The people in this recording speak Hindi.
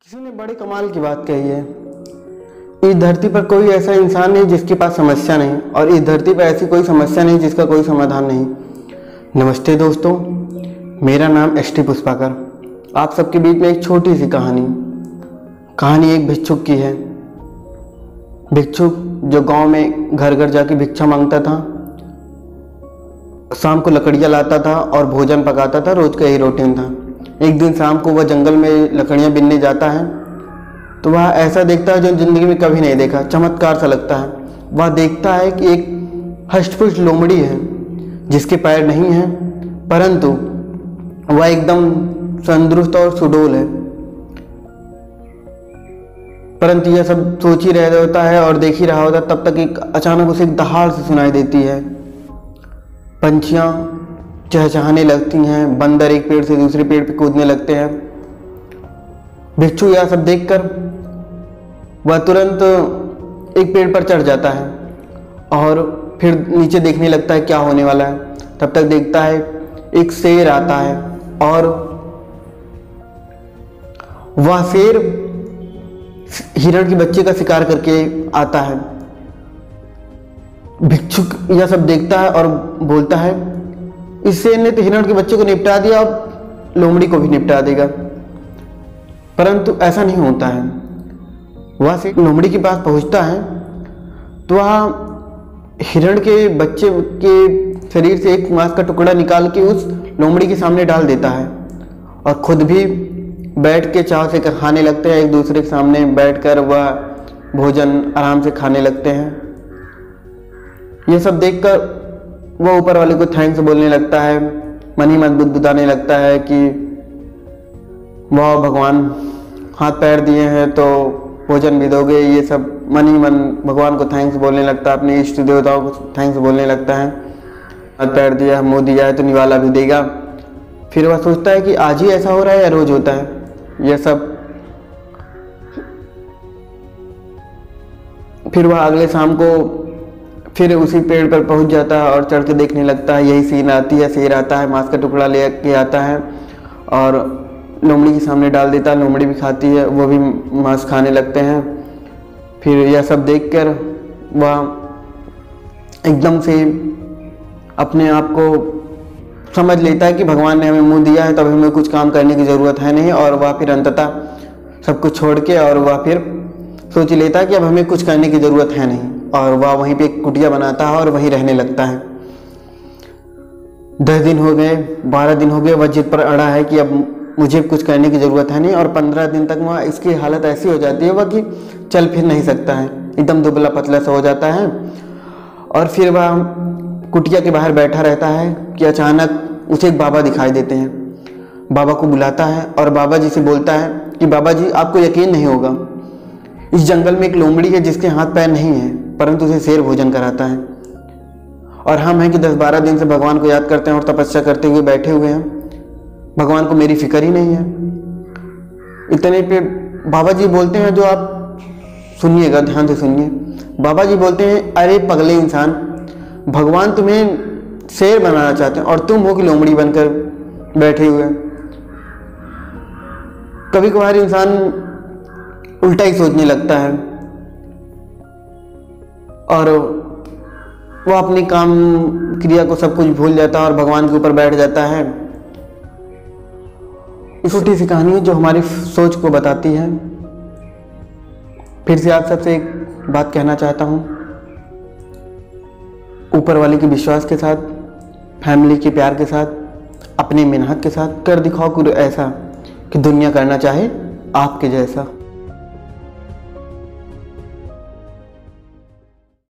किसी ने बड़ी कमाल की बात कही है। इस धरती पर कोई ऐसा इंसान नहीं जिसके पास समस्या नहीं, और इस धरती पर ऐसी कोई समस्या नहीं जिसका कोई समाधान नहीं। नमस्ते दोस्तों, मेरा नाम एस टी पुष्पाकर। आप सबके बीच में एक छोटी सी कहानी एक भिक्षुक की है। भिक्षुक जो गांव में घर घर जाके भिक्षा मांगता था, शाम को लकड़ियाँ लाता था और भोजन पकाता था। रोज का यही रूटीन था। एक दिन शाम को वह जंगल में लकड़ियाँ बीनने जाता है तो वह ऐसा देखता है जो जिंदगी में कभी नहीं देखा, चमत्कार सा लगता है। वह देखता है कि एक हष्ट-पुष्ट लोमड़ी है जिसके पैर नहीं हैं, परंतु वह एकदम तंदुरुस्त और सुडौल है। परंतु यह सब सोच ही रह होता है और देख ही रहा होता, तब तक एक अचानक उसे एक दहाड़ से सुनाई देती है। पंछियाँ चहचहाने लगती हैं, बंदर एक पेड़ से दूसरे पेड़ पे कूदने लगते हैं। भिक्षु यह सब देखकर वह तुरंत एक पेड़ पर चढ़ जाता है और फिर नीचे देखने लगता है क्या होने वाला है। तब तक देखता है एक शेर आता है और वह शेर हिरण के बच्चे का शिकार करके आता है। भिक्षुक यह सब देखता है और बोलता है, इस शेर ने तो हिरण के बच्चे को निपटा दिया, अब लोमड़ी को भी निपटा देगा। परंतु ऐसा नहीं होता है। वह शेर लोमड़ी के पास पहुंचता है तो वह हिरण के बच्चे के शरीर से एक मांस का टुकड़ा निकाल के उस लोमड़ी के सामने डाल देता है और खुद भी बैठ के चाव से खाने लगते हैं। एक दूसरे के सामने बैठकर वह भोजन आराम से खाने लगते हैं। यह सब देखकर वह ऊपर वाले को थैंक्स बोलने लगता है, मन ही मन बुदबुदाने लगता है कि वाह भगवान, हाथ पैर दिए हैं तो भोजन भी दोगे। ये सब मन ही मन भगवान को थैंक्स बोलने लगता है, अपने इष्ट देवताओं को थैंक्स बोलने लगता है। हाथ पैर दिया, मुँह दिया है तो निवाला भी देगा। फिर वह सोचता है कि आज ही ऐसा हो रहा है या रोज होता है यह सब। फिर वह अगले शाम को फिर उसी पेड़ पर पहुंच जाता है और चढ़ के देखने लगता है। यही सीन आती है, शेर आता है, मांस का टुकड़ा ले के आता है और लोमड़ी के सामने डाल देता है। लोमड़ी भी खाती है, वो भी मांस खाने लगते हैं। फिर यह सब देखकर वह एकदम से अपने आप को समझ लेता है कि भगवान ने हमें मुंह दिया है, तब हमें कुछ काम करने की ज़रूरत है नहीं। और वह फिर अंततः सब कुछ छोड़ के और वह फिर सोच लेता है कि अब हमें कुछ करने की ज़रूरत है नहीं, और वह वहीं पे एक कुटिया बनाता है और वहीं रहने लगता है। 10 दिन हो गए, 12 दिन हो गए, वह जिद पर अड़ा है कि अब मुझे कुछ करने की ज़रूरत है नहीं। और 15 दिन तक वह इसकी हालत ऐसी हो जाती है वह कि चल फिर नहीं सकता है, एकदम दुबला पतला सा हो जाता है। और फिर वह कुटिया के बाहर बैठा रहता है कि अचानक उसे एक बाबा दिखाई देते हैं। बाबा को बुलाता है और बाबा जी से बोलता है कि बाबा जी, आपको यकीन नहीं होगा, इस जंगल में एक लोमड़ी है जिसके हाथ पैर नहीं है, परंतु उसे शेर भोजन कराता है। और हम हैं कि 10-12 दिन से भगवान को याद करते हैं और तपस्या करते हुए बैठे हुए हैं। भगवान को मेरी फिक्र ही नहीं है। इतने पे बाबा जी बोलते हैं, जो आप सुनिएगा, ध्यान से सुनिए। बाबा जी बोलते हैं, अरे पगले इंसान, भगवान तुम्हें शेर बनाना चाहते हैं और तुम हो कि लोमड़ी बनकर बैठे हुए। कभी कभार इंसान उल्टा ही सोचने लगता है और वह अपनी काम क्रिया को सब कुछ भूल जाता है और भगवान के ऊपर बैठ जाता है। छोटी सी कहानी है जो हमारी सोच को बताती है। फिर से आप सबसे एक बात कहना चाहता हूँ, ऊपर वाले के विश्वास के साथ, फैमिली के प्यार के साथ, अपनी मेहनत के साथ कर दिखाओ कुछ ऐसा कि दुनिया करना चाहे आपके जैसा।